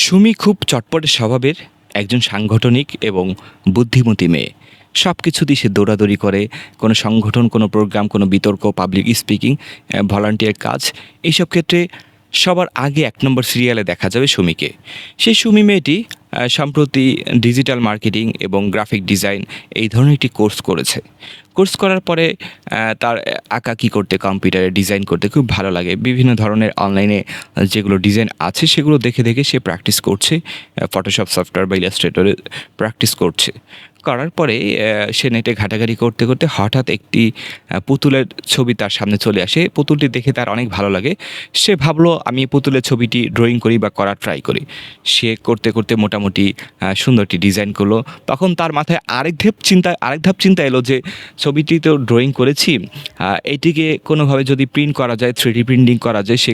সুমি খুব চটপটে স্বভাবের একজন সাংগঠনিক এবং বুদ্ধিমতী মেয়ে। সব কিছুতেই সে দৌড়াদৌড়ি করে। কোনো সংগঠন, কোনো প্রোগ্রাম, কোনো বিতর্ক, পাবলিক স্পিকিং, ভলান্টিয়ার কাজ, এইসব ক্ষেত্রে সবার আগে এক নম্বর সিরিয়ালে দেখা যাবে সুমিকে। সেই সুমি মেয়েটি সম্প্রতি ডিজিটাল মার্কেটিং এবং গ্রাফিক ডিজাইন এই ধরনের একটি কোর্স করেছে। কোর্স করার পরে তার আঁকাআঁকি করতে, কম্পিউটারে ডিজাইন করতে খুব ভালো লাগে। বিভিন্ন ধরনের অনলাইনে যেগুলো ডিজাইন আছে সেগুলো দেখে দেখে সে প্র্যাকটিস করছে। ফটোশপ সফটওয়্যার বা ইলাস্ট্রেটরে প্র্যাকটিস করছে। করার পরে সে নেটে ঘাটাঘাটি করতে করতে হঠাৎ একটি পুতুলের ছবি তার সামনে চলে আসে। পুতুলটি দেখে তার অনেক ভালো লাগে। সে ভাবলো আমি পুতুলের ছবিটি ড্রয়িং করি বা করার ট্রাই করি। সে করতে করতে মোটামুটি সুন্দর একটি ডিজাইন করলো। তখন তার মাথায় আরেক ধাপ চিন্তা এলো যে ছবিটি তো ড্রয়িং করেছি, এটিকে কোনোভাবে যদি প্রিন্ট করা যায়, 3D প্রিন্টিং করা যায়। সে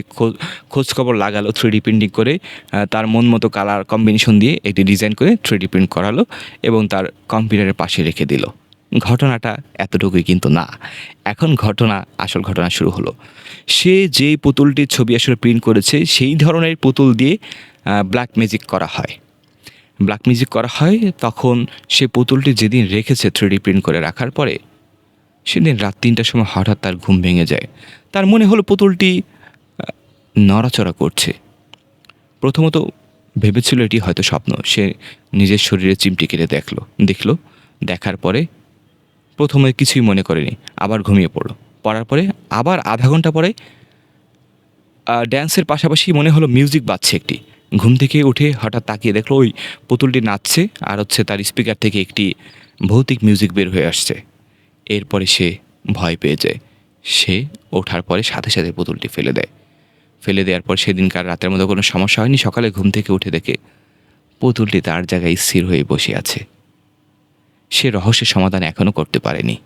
খোঁজখবর লাগালো, 3D প্রিন্টিং করে তার মন মতো কালার কম্বিনেশন দিয়ে একটি ডিজাইন করে 3D প্রিন্ট করালো এবং তার কম্পিউটারের পাশে রেখে দিল। ঘটনাটা এতটুকুই কিন্তু না। এখন আসল ঘটনা শুরু হলো। সে যেই পুতুলটির ছবি আসলে প্রিন্ট করেছে সেই ধরনের পুতুল দিয়ে ব্ল্যাক ম্যাজিক করা হয়। তখন সে পুতুলটি যেদিন রেখেছে 3D প্রিন্ট করে রাখার পরে, সেদিন রাত 3টার সময় হঠাৎ তার ঘুম ভেঙে যায়। তার মনে হলো পুতুলটি নড়াচড়া করছে। প্রথমত ভেবেছিল এটি হয়তো স্বপ্ন। সে নিজের শরীরে চিমটি কেটে দেখলো। দেখার পরে প্রথমে কিছুই মনে করেনি, আবার ঘুমিয়ে পড়ার পরে আবার আধা ঘন্টা পরে ড্যান্সের পাশাপাশি মনে হলো মিউজিক বাজছে একটি। ঘুম থেকে উঠে হঠাৎ তাকিয়ে দেখলো ওই পুতুলটি নাচছে, আর তার স্পিকার থেকে একটি ভৌতিক মিউজিক বের হয়ে আসছে। এরপরে সে ভয় পেয়ে যায়। সে ওঠার পরে সাথে সাথে পুতুলটি ফেলে দেওয়ার পর সেদিনকার রাতের মধ্যে কোনো সমস্যা হয়নি। সকালে ঘুম থেকে উঠে দেখে পুতুলটি তার জায়গায় স্থির হয়ে বসে আছে। সে রহস্যের সমাধান এখনও করতে পারেনি।